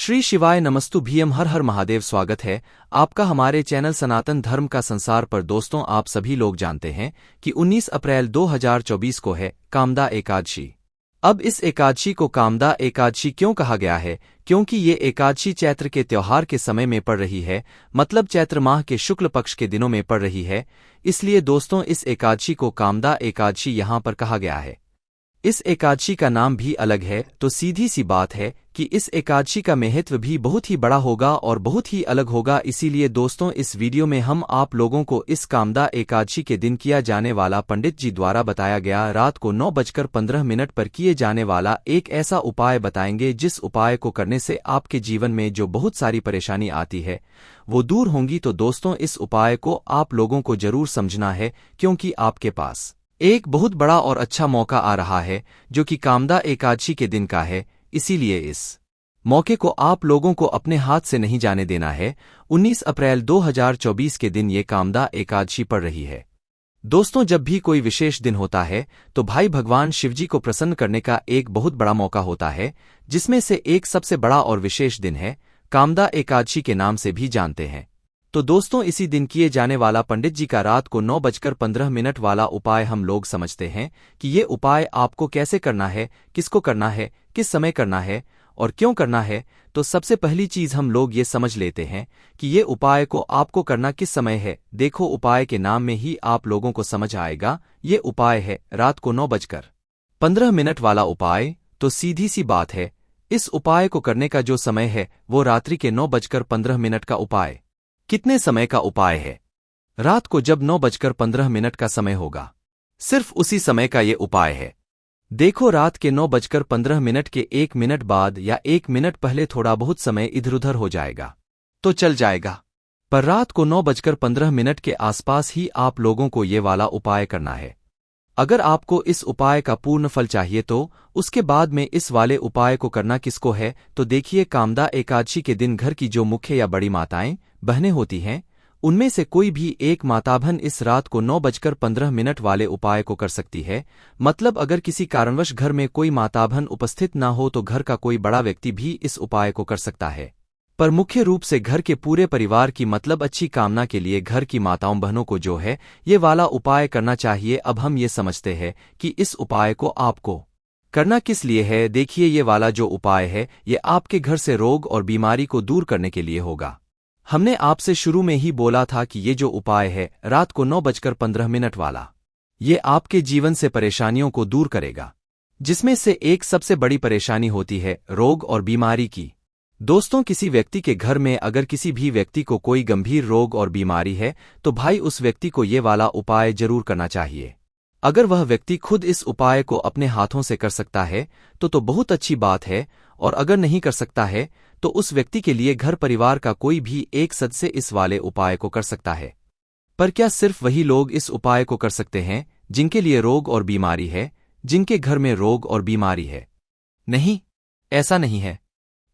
श्री शिवाय नमस्तु भीम हर हर महादेव। स्वागत है आपका हमारे चैनल सनातन धर्म का संसार पर। दोस्तों, आप सभी लोग जानते हैं कि 19 अप्रैल 2024 को है कामदा एकादशी। अब इस एकादशी को कामदा एकादशी क्यों कहा गया है? क्योंकि ये एकादशी चैत्र के त्योहार के समय में पड़ रही है, मतलब चैत्र माह के शुक्ल पक्ष के दिनों में पड़ रही है। इसलिए दोस्तों, इस एकादशी को कामदा एकादशी यहाँ पर कहा गया है। इस एकादशी का नाम भी अलग है, तो सीधी सी बात है कि इस एकादशी का महत्व भी बहुत ही बड़ा होगा और बहुत ही अलग होगा। इसीलिए दोस्तों, इस वीडियो में हम आप लोगों को इस कामदा एकादशी के दिन किया जाने वाला पंडित जी द्वारा बताया गया रात को 9:15 पर किए जाने वाला एक ऐसा उपाय बताएंगे, जिस उपाय को करने से आपके जीवन में जो बहुत सारी परेशानी आती है वो दूर होंगी। तो दोस्तों, इस उपाय को आप लोगों को जरूर समझना है, क्योंकि आपके पास एक बहुत बड़ा और अच्छा मौका आ रहा है, जो कि कामदा एकादशी के दिन का है। इसीलिए इस मौके को आप लोगों को अपने हाथ से नहीं जाने देना है। 19 अप्रैल 2024 के दिन ये कामदा एकादशी पड़ रही है। दोस्तों, जब भी कोई विशेष दिन होता है तो भाई भगवान शिवजी को प्रसन्न करने का एक बहुत बड़ा मौका होता है, जिसमें से एक सबसे बड़ा और विशेष दिन है कामदा एकादशी के नाम से भी जानते हैं। तो दोस्तों, इसी दिन किए जाने वाला पंडित जी का रात को 9:15 वाला उपाय हम लोग समझते हैं कि ये उपाय आपको कैसे करना है, किसको करना है, किस समय करना है और क्यों करना है। तो सबसे पहली चीज हम लोग ये समझ लेते हैं कि ये उपाय को आपको करना किस समय है। देखो, उपाय के नाम में ही आप लोगों को समझ आएगा। ये उपाय है रात को 9:15 वाला उपाय। तो सीधी सी बात है, इस उपाय को करने का जो समय है वो रात्रि के 9:15 का उपाय। कितने समय का उपाय है? रात को जब 9:15 का समय होगा, सिर्फ उसी समय का ये उपाय है। देखो, रात के 9:15 के 1 मिनट बाद या 1 मिनट पहले थोड़ा बहुत समय इधर उधर हो जाएगा तो चल जाएगा, पर रात को 9:15 के आसपास ही आप लोगों को ये वाला उपाय करना है। अगर आपको इस उपाय का पूर्ण फल चाहिए तो उसके बाद में इस वाले उपाय को करना किसको है? तो देखिए, कामदा एकादशी के दिन घर की जो मुख्य या बड़ी माताएं बहनें होती हैं, उनमें से कोई भी एक माताबहन इस रात को 9:15 वाले उपाय को कर सकती है। मतलब अगर किसी कारणवश घर में कोई माताबहन उपस्थित ना हो तो घर का कोई बड़ा व्यक्ति भी इस उपाय को कर सकता है, पर मुख्य रूप से घर के पूरे परिवार की मतलब अच्छी कामना के लिए घर की माताओं बहनों को जो है ये वाला उपाय करना चाहिए। अब हम ये समझते हैं कि इस उपाय को आपको करना किस लिए है। देखिए, ये वाला जो उपाय है ये आपके घर से रोग और बीमारी को दूर करने के लिए होगा। हमने आपसे शुरू में ही बोला था कि ये जो उपाय है रात को 9:15 वाला, ये आपके जीवन से परेशानियों को दूर करेगा, जिसमें से एक सबसे बड़ी परेशानी होती है रोग और बीमारी की। दोस्तों, किसी व्यक्ति के घर में अगर किसी भी व्यक्ति को कोई गंभीर रोग और बीमारी है तो भाई उस व्यक्ति को ये वाला उपाय जरूर करना चाहिए। अगर वह व्यक्ति खुद इस उपाय को अपने हाथों से कर सकता है तो बहुत अच्छी बात है, और अगर नहीं कर सकता है तो उस व्यक्ति के लिए घर परिवार का कोई भी एक सदस्य इस वाले उपाय को कर सकता है। पर क्या सिर्फ वही लोग इस उपाय को कर सकते हैं जिनके लिए रोग और बीमारी है, जिनके घर में रोग और बीमारी है? नहीं, ऐसा नहीं है।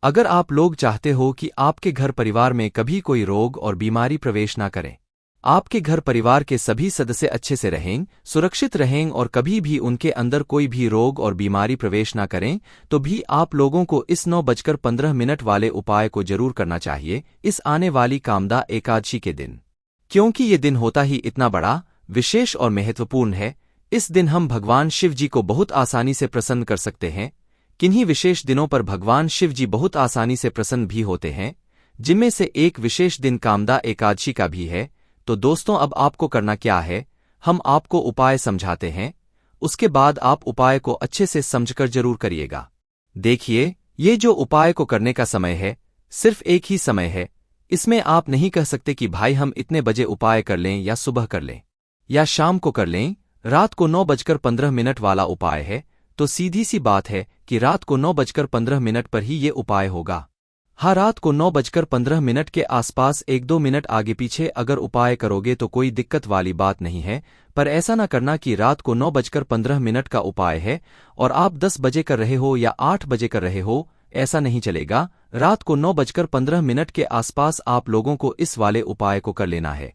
अगर आप लोग चाहते हो कि आपके घर परिवार में कभी कोई रोग और बीमारी प्रवेश ना करे, आपके घर परिवार के सभी सदस्य अच्छे से रहें, सुरक्षित रहें और कभी भी उनके अंदर कोई भी रोग और बीमारी प्रवेश ना करें, तो भी आप लोगों को इस 9:15 वाले उपाय को जरूर करना चाहिए इस आने वाली कामदा एकादशी के दिन। क्योंकि ये दिन होता ही इतना बड़ा, विशेष और महत्वपूर्ण है। इस दिन हम भगवान शिव जी को बहुत आसानी से प्रसन्न कर सकते हैं। किन्हीं विशेष दिनों पर भगवान शिव जी बहुत आसानी से प्रसन्न भी होते हैं, जिनमें से एक विशेष दिन कामदा एकादशी का भी है। तो दोस्तों, अब आपको करना क्या है, हम आपको उपाय समझाते हैं, उसके बाद आप उपाय को अच्छे से समझकर जरूर करिएगा। देखिए, ये जो उपाय को करने का समय है सिर्फ एक ही समय है। इसमें आप नहीं कह सकते कि भाई हम इतने बजे उपाय कर लें या सुबह कर लें या शाम को कर लें। रात को 9:15 वाला उपाय है, तो सीधी सी बात है कि रात को 9:15 पर ही ये उपाय होगा। हाँ, रात को 9:15 के आसपास 1-2 मिनट आगे पीछे अगर उपाय करोगे तो कोई दिक्कत वाली बात नहीं है, पर ऐसा ना करना कि रात को 9:15 का उपाय है और आप 10 बजे कर रहे हो या 8 बजे कर रहे हो, ऐसा नहीं चलेगा। रात को 9:15 के आसपास आप लोगों को इस वाले उपाय को कर लेना है।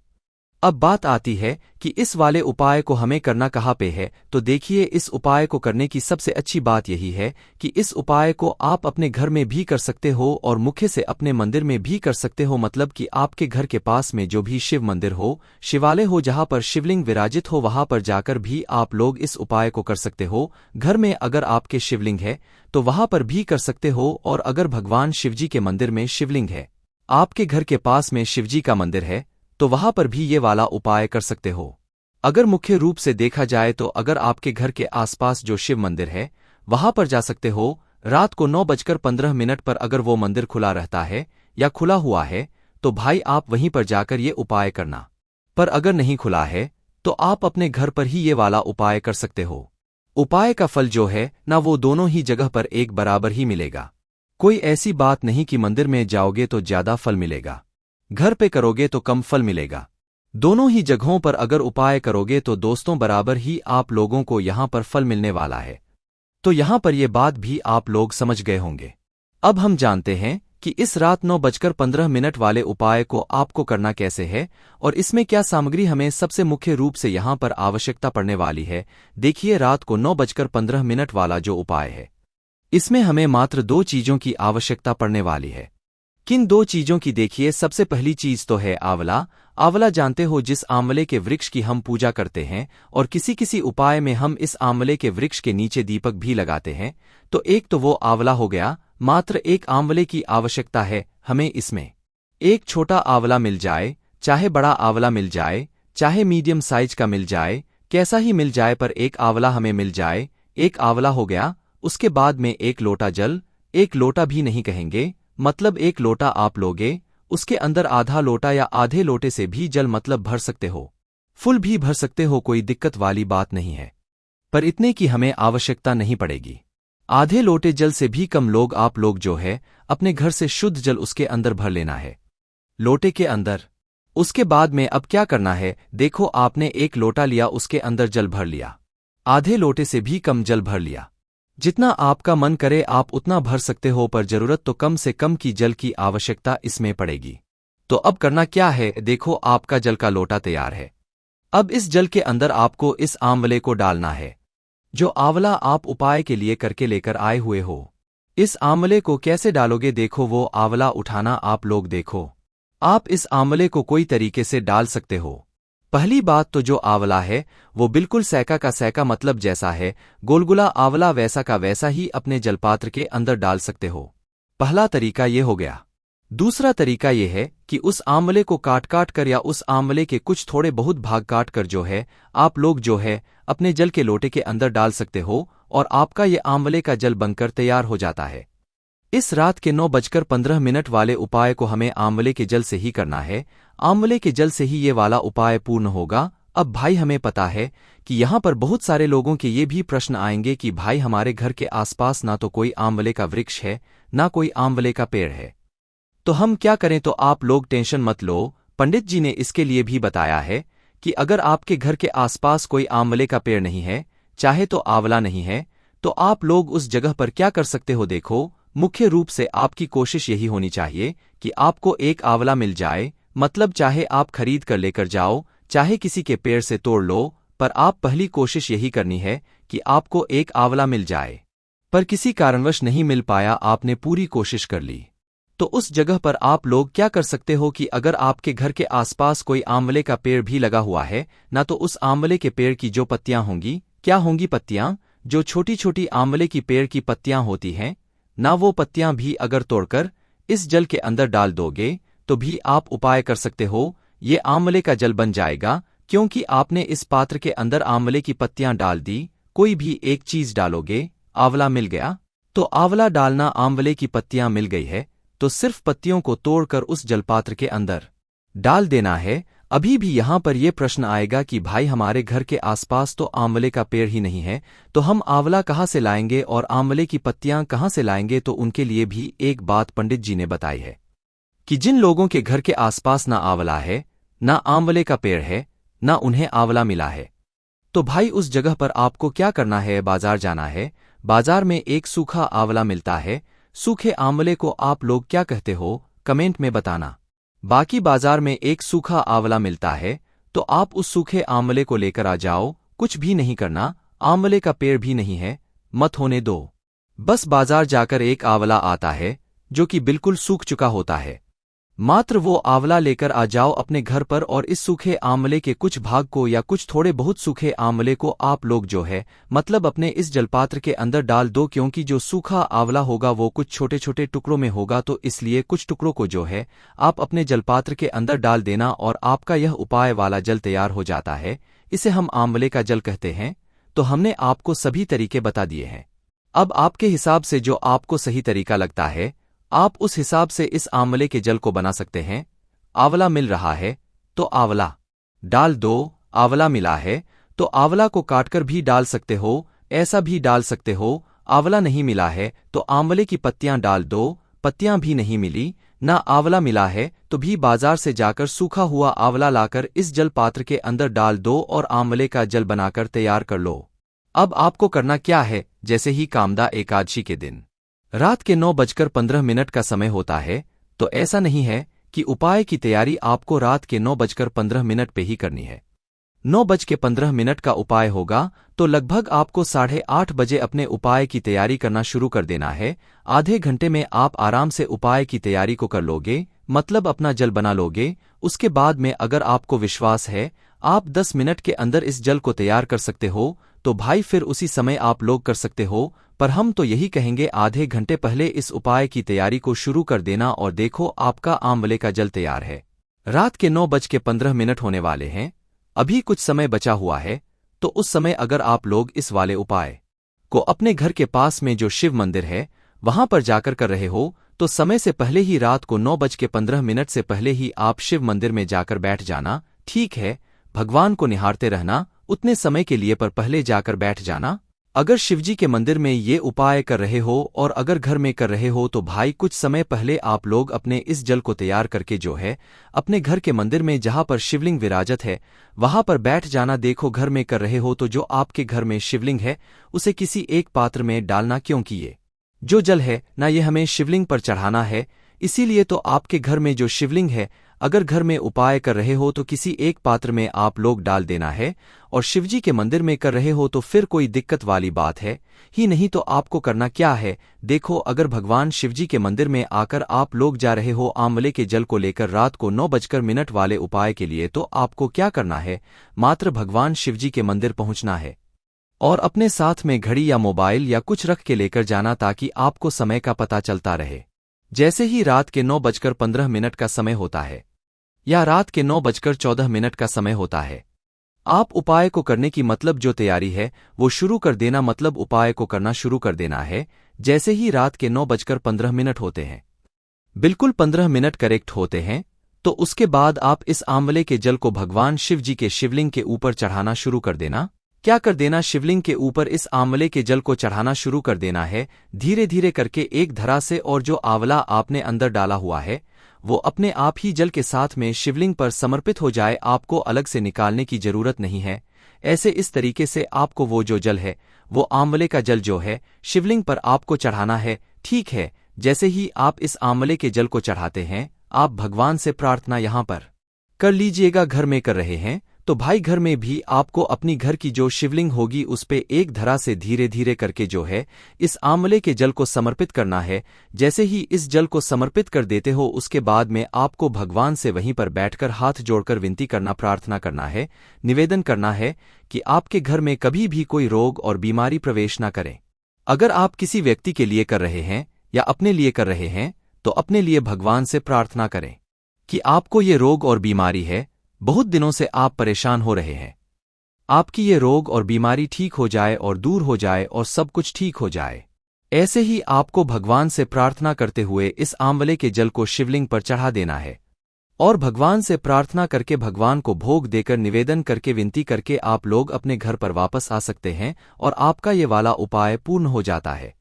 अब बात आती है कि इस वाले उपाय को हमें करना कहाँ पे है। तो देखिए, इस उपाय को करने की सबसे अच्छी बात यही है कि इस उपाय को आप अपने घर में भी कर सकते हो और मुख्य से अपने मंदिर में भी कर सकते हो। मतलब कि आपके घर के पास में जो भी शिव मंदिर हो, शिवालय हो, जहाँ पर शिवलिंग विराजित हो, वहां पर जाकर भी आप लोग इस उपाय को कर सकते हो। घर में अगर आपके शिवलिंग है तो वहां पर भी कर सकते हो, और अगर भगवान शिवजी के मंदिर में शिवलिंग है, आपके घर के पास में शिवजी का मंदिर है, तो वहां पर भी ये वाला उपाय कर सकते हो। अगर मुख्य रूप से देखा जाए तो अगर आपके घर के आसपास जो शिव मंदिर है वहां पर जा सकते हो। रात को 9:15 पर अगर वो मंदिर खुला रहता है या खुला हुआ है तो भाई आप वहीं पर जाकर ये उपाय करना। पर अगर नहीं खुला है तो आप अपने घर पर ही ये वाला उपाय कर सकते हो। उपाय का फल जो है ना, वो दोनों ही जगह पर एक बराबर ही मिलेगा। कोई ऐसी बात नहीं कि मंदिर में जाओगे तो ज्यादा फल मिलेगा, घर पे करोगे तो कम फल मिलेगा। दोनों ही जगहों पर अगर उपाय करोगे तो दोस्तों बराबर ही आप लोगों को यहां पर फल मिलने वाला है। तो यहां पर ये बात भी आप लोग समझ गए होंगे। अब हम जानते हैं कि इस रात 9:15 वाले उपाय को आपको करना कैसे है और इसमें क्या सामग्री हमें सबसे मुख्य रूप से यहां पर आवश्यकता पड़ने वाली है। देखिए, रात को 9:15 वाला जो उपाय है, इसमें हमें मात्र 2 चीजों की आवश्यकता पड़ने वाली है। किन 2 चीजों की? देखिए, सबसे पहली चीज तो है आंवला। आंवला जानते हो, जिस आंवले के वृक्ष की हम पूजा करते हैं, और किसी किसी उपाय में हम इस आंवले के वृक्ष के नीचे दीपक भी लगाते हैं। तो एक तो वो आंवला हो गया। मात्र एक आंवले की आवश्यकता है हमें। इसमें एक छोटा आंवला मिल जाए, चाहे बड़ा आंवला मिल जाए, चाहे मीडियम साइज का मिल जाए, कैसा ही मिल जाए, पर एक आंवला हमें मिल जाए। एक आंवला हो गया। उसके बाद में 1 लोटा जल। 1 लोटा भी नहीं कहेंगे, मतलब 1 लोटा आप लोगे, उसके अंदर आधा लोटा या आधे लोटे से भी जल मतलब भर सकते हो, फुल भी भर सकते हो, कोई दिक्कत वाली बात नहीं है। पर इतने की हमें आवश्यकता नहीं पड़ेगी। आधे लोटे जल से भी कम लोग आप लोग जो है अपने घर से शुद्ध जल उसके अंदर भर लेना है, लोटे के अंदर। उसके बाद में अब क्या करना है? देखो, आपने 1 लोटा लिया, उसके अंदर जल भर लिया, आधे लोटे से भी कम जल भर लिया। जितना आपका मन करे आप उतना भर सकते हो, पर जरूरत तो कम से कम की जल की आवश्यकता इसमें पड़ेगी। तो अब करना क्या है? देखो, आपका जल का लोटा तैयार है। अब इस जल के अंदर आपको इस आंवले को डालना है, जो आंवला आप उपाय के लिए करके लेकर आए हुए हो। इस आंवले को कैसे डालोगे? देखो, वो आंवला उठाना आप लोग देखो। आप इस आंवले को कोई तरीके से डाल सकते हो। पहली बात तो जो आंवला है वो बिल्कुल सैका का सैका, मतलब जैसा है गोलगुला आंवला वैसा का वैसा ही अपने जलपात्र के अंदर डाल सकते हो। पहला तरीका ये हो गया। दूसरा तरीका ये है कि उस आंवले को काट काट कर या उस आंवले के कुछ थोड़े बहुत भाग काट कर जो है आप लोग जो है अपने जल के लोटे के अंदर डाल सकते हो, और आपका ये आंवले का जल बनकर तैयार हो जाता है। इस रात के 9:15 वाले उपाय को हमें आंवले के जल से ही करना है। आंवले के जल से ही ये वाला उपाय पूर्ण होगा। अब भाई, हमें पता है कि यहाँ पर बहुत सारे लोगों के ये भी प्रश्न आएंगे कि भाई, हमारे घर के आसपास ना तो कोई आंवले का वृक्ष है, ना कोई आंवले का पेड़ है, तो हम क्या करें? तो आप लोग टेंशन मत लो, पंडित जी ने इसके लिए भी बताया है कि अगर आपके घर के आसपास कोई आंवले का पेड़ नहीं है, चाहे तो आंवला नहीं है, तो आप लोग उस जगह पर क्या कर सकते हो? देखो, मुख्य रूप से आपकी कोशिश यही होनी चाहिए कि आपको एक आंवला मिल जाए, मतलब चाहे आप खरीद कर लेकर जाओ, चाहे किसी के पेड़ से तोड़ लो, पर आप पहली कोशिश यही करनी है कि आपको एक आंवला मिल जाए। पर किसी कारणवश नहीं मिल पाया, आपने पूरी कोशिश कर ली, तो उस जगह पर आप लोग क्या कर सकते हो कि अगर आपके घर के आसपास कोई आंवले का पेड़ भी लगा हुआ है ना, तो उस आंवले के पेड़ की जो पत्तियां होंगी, क्या होंगी पत्तियां? जो छोटी छोटी आंवले की पेड़ की पत्तियां होती हैं ना, वो पत्तियां भी अगर तोड़कर इस जल के अंदर डाल दोगे तो भी आप उपाय कर सकते हो। ये आंवले का जल बन जाएगा, क्योंकि आपने इस पात्र के अंदर आंवले की पत्तियां डाल दी। कोई भी एक चीज डालोगे, आंवला मिल गया तो आंवला डालना, आंवले की पत्तियां मिल गई है तो सिर्फ पत्तियों को तोड़कर उस जलपात्र के अंदर डाल देना है। अभी भी यहां पर यह प्रश्न आएगा कि भाई, हमारे घर के आसपास तो आंवले का पेड़ ही नहीं है, तो हम आंवला कहां से लाएंगे और आंवले की पत्तियां कहां से लाएंगे? तो उनके लिए भी एक बात पंडित जी ने बताई है कि जिन लोगों के घर के आसपास ना आंवला है, ना आंवले का पेड़ है, ना उन्हें आंवला मिला है, तो भाई उस जगह पर आपको क्या करना है? बाजार जाना है। बाजार में एक सूखा आंवला मिलता है। सूखे आंवले को आप लोग क्या कहते हो? कमेंट में बताना। बाकी बाजार में एक सूखा आंवला मिलता है, तो आप उस सूखे आंवले को लेकर आ जाओ, कुछ भी नहीं करना, आंवले का पेड़ भी नहीं है, मत होने दो। बस बाजार जाकर एक आंवला आता है जो कि बिल्कुल सूख चुका होता है, मात्र वो आंवला लेकर आ जाओ अपने घर पर और इस सूखे आंवले के कुछ भाग को या कुछ थोड़े बहुत सूखे आंवले को आप लोग जो है मतलब अपने इस जलपात्र के अंदर डाल दो, क्योंकि जो सूखा आंवला होगा वो कुछ छोटे छोटे टुकड़ों में होगा, तो इसलिए कुछ टुकड़ों को जो है आप अपने जलपात्र के अंदर डाल देना और आपका यह उपाय वाला जल तैयार हो जाता है। इसे हम आंवले का जल कहते हैं। तो हमने आपको सभी तरीके बता दिए हैं। अब आपके हिसाब से जो आपको सही तरीका लगता है आप उस हिसाब से इस आंवले के जल को बना सकते हैं। आंवला मिल रहा है तो आंवला डाल दो, आंवला मिला है तो आंवला को काटकर भी डाल सकते हो, ऐसा भी डाल सकते हो। आंवला नहीं मिला है तो आंवले की पत्तियां डाल दो, पत्तियां भी नहीं मिली, ना आंवला मिला है तो भी बाजार से जाकर सूखा हुआ आंवला लाकर इस जल पात्र के अंदर डाल दो और आंवले का जल बनाकर तैयार कर लो। अब आपको करना क्या है, जैसे ही कामदा एकादशी के दिन रात के 9:15 का समय होता है, तो ऐसा नहीं है कि उपाय की तैयारी आपको रात के 9:15 पे ही करनी है। 9:15 का उपाय होगा तो लगभग आपको 8:30 बजे अपने उपाय की तैयारी करना शुरू कर देना है। आधे घंटे में आप आराम से उपाय की तैयारी को कर लोगे, मतलब अपना जल बना लोगे। उसके बाद में अगर आपको विश्वास है आप 10 मिनट के अंदर इस जल को तैयार कर सकते हो, तो भाई फिर उसी समय आप लोग कर सकते हो, पर हम तो यही कहेंगे आधे घंटे पहले इस उपाय की तैयारी को शुरू कर देना और देखो आपका आंवले का जल तैयार है। रात के 9:15 होने वाले हैं, अभी कुछ समय बचा हुआ है, तो उस समय अगर आप लोग इस वाले उपाय को अपने घर के पास में जो शिव मंदिर है वहां पर जाकर कर रहे हो, तो समय से पहले ही रात को 9:15 से पहले ही आप शिव मंदिर में जाकर बैठ जाना। ठीक है, भगवान को निहारते रहना उतने समय के लिए, पर पहले जाकर बैठ जाना। अगर शिवजी के मंदिर में ये उपाय कर रहे हो और अगर घर में कर रहे हो तो भाई कुछ समय पहले आप लोग अपने इस जल को तैयार करके जो है अपने घर के मंदिर में जहां पर शिवलिंग विराजत है वहां पर बैठ जाना। देखो घर में कर रहे हो तो जो आपके घर में शिवलिंग है उसे किसी एक पात्र में डालना, क्योंकि ये जो जल है ना ये हमें शिवलिंग पर चढ़ाना है, इसीलिए तो आपके घर में जो शिवलिंग है अगर घर में उपाय कर रहे हो तो किसी एक पात्र में आप लोग डाल देना है। और शिवजी के मंदिर में कर रहे हो तो फिर कोई दिक्कत वाली बात है ही नहीं। तो आपको करना क्या है, देखो अगर भगवान शिवजी के मंदिर में आकर आप लोग जा रहे हो आंवले के जल को लेकर रात को 9:00 वाले उपाय के लिए, तो आपको क्या करना है, मात्र भगवान शिवजी के मंदिर पहुंचना है और अपने साथ में घड़ी या मोबाइल या कुछ रख के लेकर जाना ताकि आपको समय का पता चलता रहे। जैसे ही रात के 9:15 का समय होता है या रात के 9:14 का समय होता है, आप उपाय को करने की मतलब जो तैयारी है वो शुरू कर देना, मतलब उपाय को करना शुरू कर देना है। जैसे ही रात के 9:15 होते हैं, बिल्कुल 15 मिनट करेक्ट होते हैं, तो उसके बाद आप इस आंवले के जल को भगवान शिव जी के शिवलिंग के ऊपर चढ़ाना शुरू कर देना। क्या कर देना, शिवलिंग के ऊपर इस आंवले के जल को चढ़ाना शुरू कर देना है धीरे धीरे करके एक धरा से, और जो आंवला आपने अंदर डाला हुआ है वो अपने आप ही जल के साथ में शिवलिंग पर समर्पित हो जाए, आपको अलग से निकालने की जरूरत नहीं है। ऐसे इस तरीके से आपको वो जो जल है वो आंवले का जल जो है शिवलिंग पर आपको चढ़ाना है। ठीक है, जैसे ही आप इस आंवले के जल को चढ़ाते हैं आप भगवान से प्रार्थना यहां पर कर लीजिएगा। घर में कर रहे हैं तो भाई घर में भी आपको अपनी घर की जो शिवलिंग होगी उस पे एक धरा से धीरे धीरे करके जो है इस आंवले के जल को समर्पित करना है। जैसे ही इस जल को समर्पित कर देते हो उसके बाद में आपको भगवान से वहीं पर बैठकर हाथ जोड़कर विनती करना, प्रार्थना करना है, निवेदन करना है कि आपके घर में कभी भी कोई रोग और बीमारी प्रवेश न करे। अगर आप किसी व्यक्ति के लिए कर रहे हैं या अपने लिए कर रहे हैं तो अपने लिए भगवान से प्रार्थना करें कि आपको ये रोग और बीमारी है, बहुत दिनों से आप परेशान हो रहे हैं, आपकी ये रोग और बीमारी ठीक हो जाए और दूर हो जाए और सब कुछ ठीक हो जाए। ऐसे ही आपको भगवान से प्रार्थना करते हुए इस आंवले के जल को शिवलिंग पर चढ़ा देना है और भगवान से प्रार्थना करके भगवान को भोग देकर निवेदन करके विनती करके आप लोग अपने घर पर वापस आ सकते हैं और आपका ये वाला उपाय पूर्ण हो जाता है।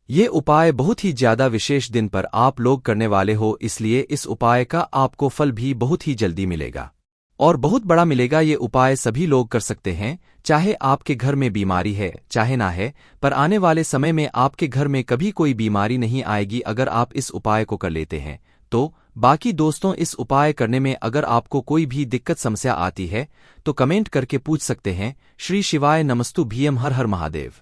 ये उपाय बहुत ही ज्यादा विशेष दिन पर आप लोग करने वाले हो, इसलिए इस उपाय का आपको फल भी बहुत ही जल्दी मिलेगा और बहुत बड़ा मिलेगा। ये उपाय सभी लोग कर सकते हैं, चाहे आपके घर में बीमारी है चाहे ना है, पर आने वाले समय में आपके घर में कभी कोई बीमारी नहीं आएगी अगर आप इस उपाय को कर लेते हैं। तो बाकी दोस्तों, इस उपाय करने में अगर आपको कोई भी दिक्कत समस्या आती है तो कमेंट करके पूछ सकते हैं। श्री शिवाय नमस्तु भीम, हर हर महादेव।